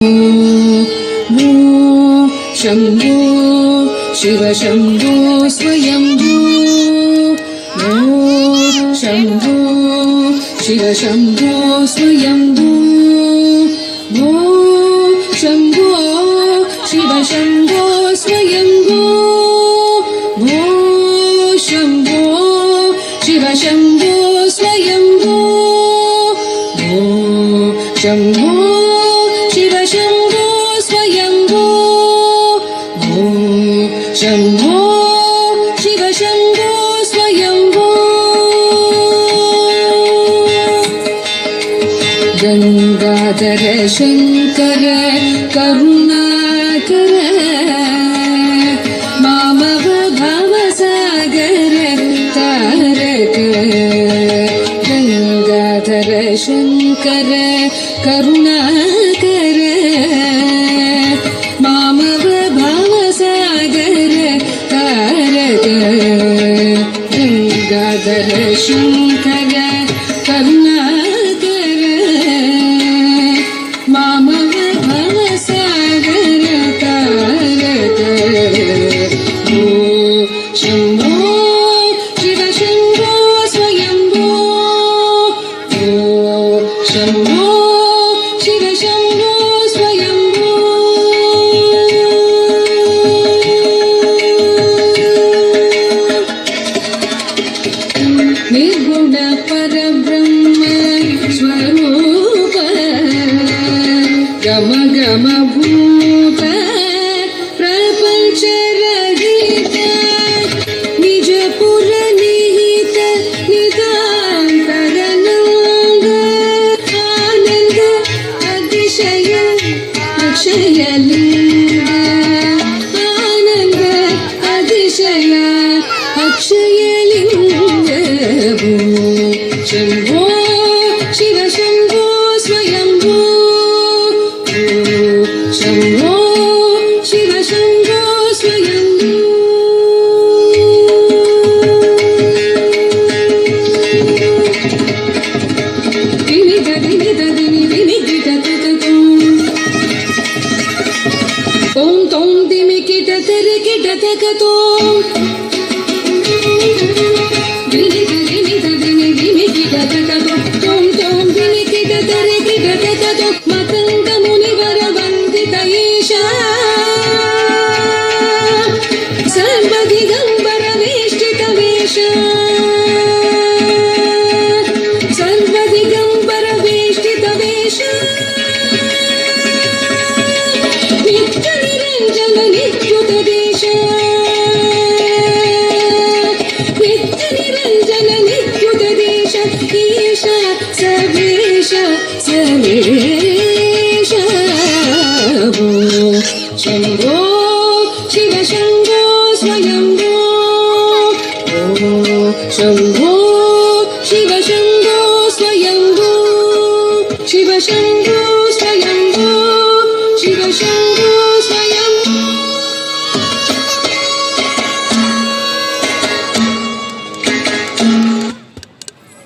शम्भो शिव शम्भो स्वयम्भो शम्भो शिव शम्भो स्वयम्भो शम्भो शिव शम्भो स्वयम्भो शम्भो शिव शम्भो स्वयम्भो शम्भो शिव शम्भो स्वयम्भो शम्भो शिव शम्भो स्वयम्भो गंगाधर शंकर करुणाकर मामव भवसागर तारक गंगाधर शंकर करुणाकर मामव भवसागर तारक गंगाधर शंकर करुणाकर मामव भवसागर तारक शम्भो शिव शम्भो स्वयम्भो शम्भो शिव शम्भो स्वयम्भो निर्गुण परब्रह्म स्वरूप गम गम भूत प्रपंच रहित निज पुर निहित नितान्तरनंद आनंद अतिशय अक्षय लिंग आनंद अतिशय अक्षय लिंग शम्भो शिव शम्भो स्वयम्भो शम्भो शिव शम्भो स्वयम्भो विनित विनित विनि विनिकिट तुतु ओम तोम दिमिकिट तिरिकिट तकतो विनित विनित विनि विनिकिट तकतो तोम तोम विनिकिट तिरिकिट तकतो मतंग मुनिवर वंदित ईशा सर्वदिगंबर वेष्टित वेश सर्वदिगंबर वेष्टित वेश नित्य निरंजन नित्युत देश नित्य निरंजन नित्युत देश ईश सर्वेश सर्वेश